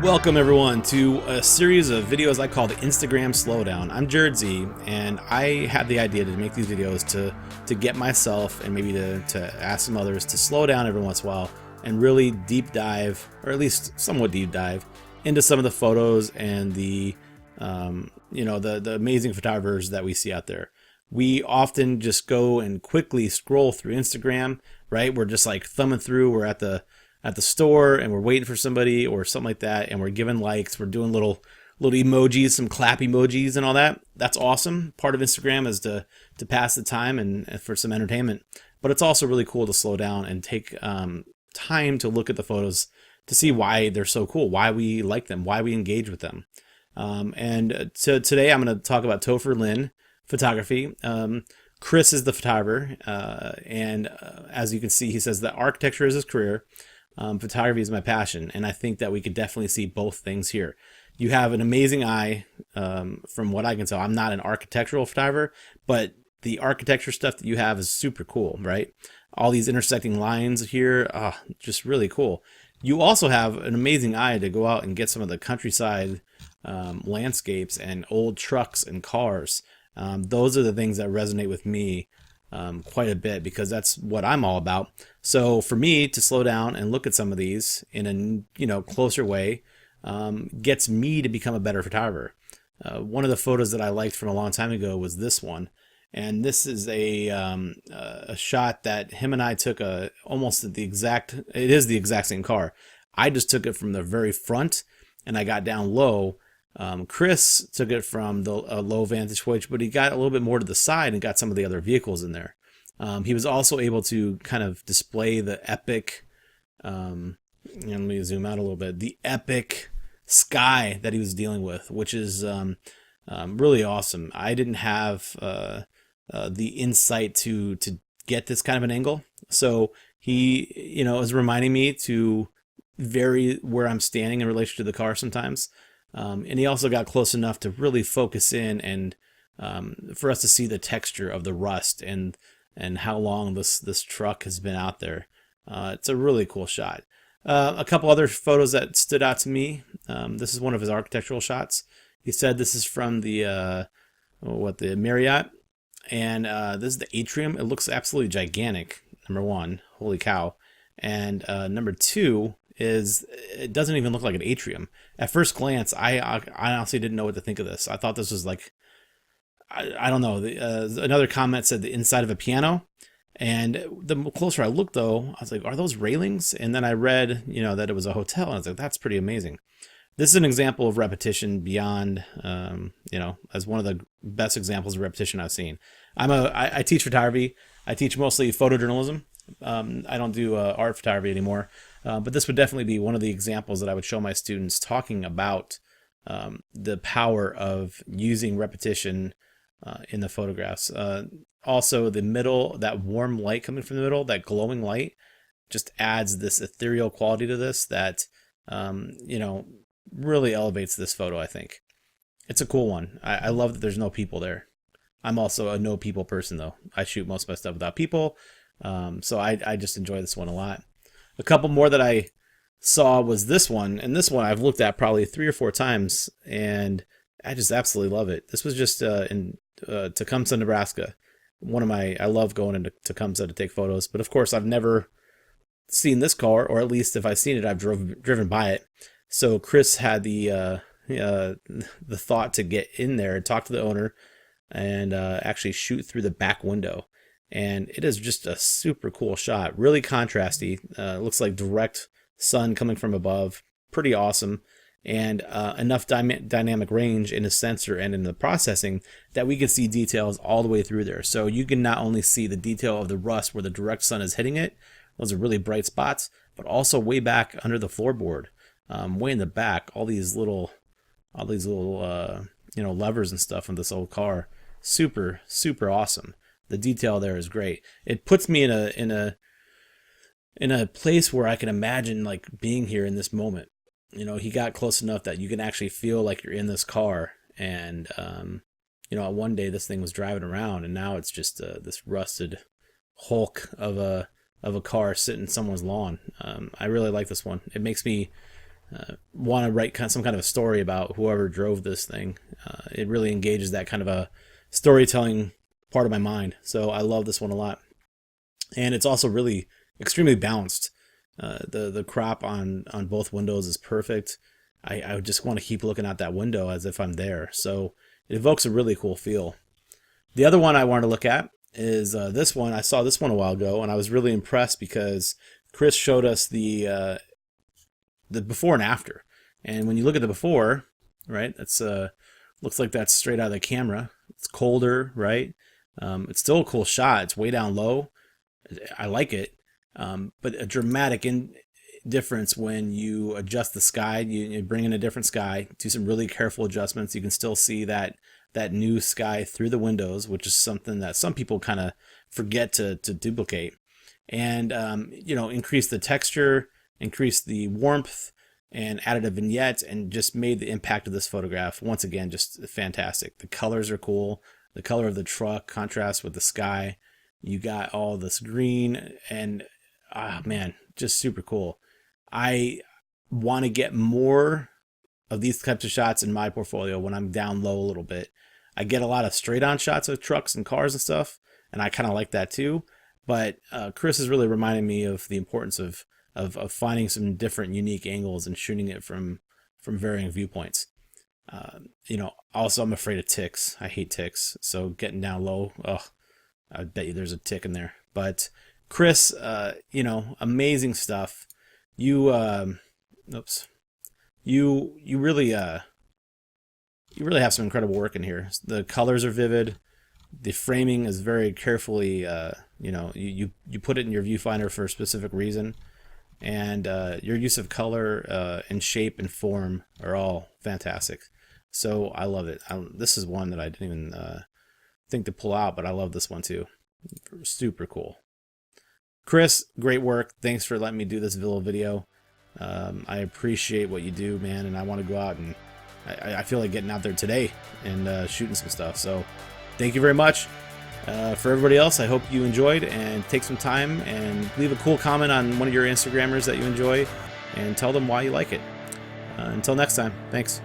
Welcome everyone to a series of videos I call the Instagram Slowdown. I'm Jared Z, and I had the idea to make these videos to get myself and maybe to ask some others to slow down every once in a while and really deep dive, or at least somewhat deep dive, into some of the photos and the amazing photographers that we see out there. We often just go and quickly scroll through Instagram, right? We're just like thumbing through. We're at the store and we're waiting for somebody or something like that, and we're giving likes. We're doing little emojis, some clap emojis and all that. That's awesome. Part of Instagram is to pass the time and for some entertainment. But it's also really cool to slow down and take time to look at the photos to see why they're so cool, why we like them, why we engage with them. So today I'm going to talk about Topher Lynn Photography. Chris is the photographer, and as you can see, he says that architecture is his career. Photography is my passion, and I think that we could definitely see both things here. You have an amazing eye, from what I can tell. I'm not an architectural photographer, but the architecture stuff that you have is super cool, right? All these intersecting lines here, just really cool. You also have an amazing eye to go out and get some of the countryside landscapes and old trucks and cars. Those are the things that resonate with me quite a bit, because that's what I'm all about. So for me to slow down and look at some of these in a closer way gets me to become a better photographer. One of the photos that I liked from a long time ago was this one, and this is a shot that him and I took it is the exact same car. I just took it from the very front and I got down low. Chris took it from a low vantage point, but he got a little bit more to the side and got some of the other vehicles in there. He was also able to kind of display the epic, and let me zoom out a little bit, the epic sky that he was dealing with, which is really awesome. I didn't have the insight to get this kind of an angle, so he is reminding me to vary where I'm standing in relation to the car sometimes. And he also got close enough to really focus in and for us to see the texture of the rust and how long this truck has been out there. It's a really cool shot. A couple other photos that stood out to me. This is one of his architectural shots. He said this is from the Marriott, and this is the atrium. It looks absolutely gigantic. Number one, holy cow, and number two is it doesn't even look like an atrium. At first glance, I honestly didn't know what to think of this. I thought this was like, I don't know. Another comment said the inside of a piano, and the closer I looked, though, I was like, are those railings? And then I read, that it was a hotel, and I was like, that's pretty amazing. This is an example of repetition beyond, as one of the best examples of repetition I've seen. I teach photography. I teach mostly photojournalism. I don't do art photography anymore. But this would definitely be one of the examples that I would show my students, talking about the power of using repetition in the photographs. Also, the middle, that warm light coming from the middle, that glowing light, just adds this ethereal quality to this that, really elevates this photo, I think. It's a cool one. I love that there's no people there. I'm also a no people person, though. I shoot most of my stuff without people. So I just enjoy this one a lot. A couple more that I saw was this one, and this one I've looked at probably 3 or 4 times, and I just absolutely love it. This was just in Tecumseh, Nebraska. I love going into Tecumseh to take photos, but of course I've never seen this car, or at least if I've seen it, I've driven by it. So Chris had the thought to get in there and talk to the owner and actually shoot through the back window. And it is just a super cool shot, really contrasty. Looks like direct sun coming from above. Pretty awesome. And enough dynamic range in the sensor and in the processing that we can see details all the way through there. So you can not only see the detail of the rust where the direct sun is hitting it, those are really bright spots, but also way back under the floorboard, way in the back, all these little levers and stuff on this old car. Super, super awesome. The detail there is great. It puts me in a place where I can imagine like being here in this moment. He got close enough that you can actually feel like you're in this car. And one day this thing was driving around, and now it's just this rusted hulk of a car sitting in someone's lawn. I really like this one. It makes me want to write some kind of a story about whoever drove this thing. It really engages that kind of a storytelling part of my mind. So I love this one a lot. And it's also really extremely balanced. The crop on both windows is perfect. I just want to keep looking out that window as if I'm there. So it evokes a really cool feel. The other one I wanted to look at is this one. I saw this one a while ago, and I was really impressed because Chris showed us the before and after. And when you look at the before, right, that's looks like that's straight out of the camera. It's colder, right? It's still a cool shot. It's way down low. I like it, but a dramatic difference when you adjust the sky. You bring in a different sky, do some really careful adjustments. You can still see that new sky through the windows, which is something that some people kind of forget to duplicate. And increase the texture, increase the warmth, and added a vignette, and just made the impact of this photograph once again just fantastic. The colors are cool. The color of the truck contrasts with the sky. You got all this green, and man, just super cool. I want to get more of these types of shots in my portfolio when I'm down low a little bit. I get a lot of straight on shots of trucks and cars and stuff, and I kind of like that too. But Chris is really reminding me of the importance of finding some different unique angles and shooting it from varying viewpoints. Also I'm afraid of ticks. I hate ticks. So getting down low, I bet you there's a tick in there. But Chris, amazing stuff. You really have some incredible work in here. The colors are vivid. The framing is very carefully, you put it in your viewfinder for a specific reason. And your use of color and shape and form are all fantastic. So I love it. This is one that I didn't even think to pull out, but I love this one too. Super cool. Chris, great work. Thanks for letting me do this little video. I appreciate what you do, man, and I want to go out and I feel like getting out there today and shooting some stuff. So thank you very much. For everybody else, I hope you enjoyed, and take some time and leave a cool comment on one of your Instagrammers that you enjoy and tell them why you like it. Until next time, thanks.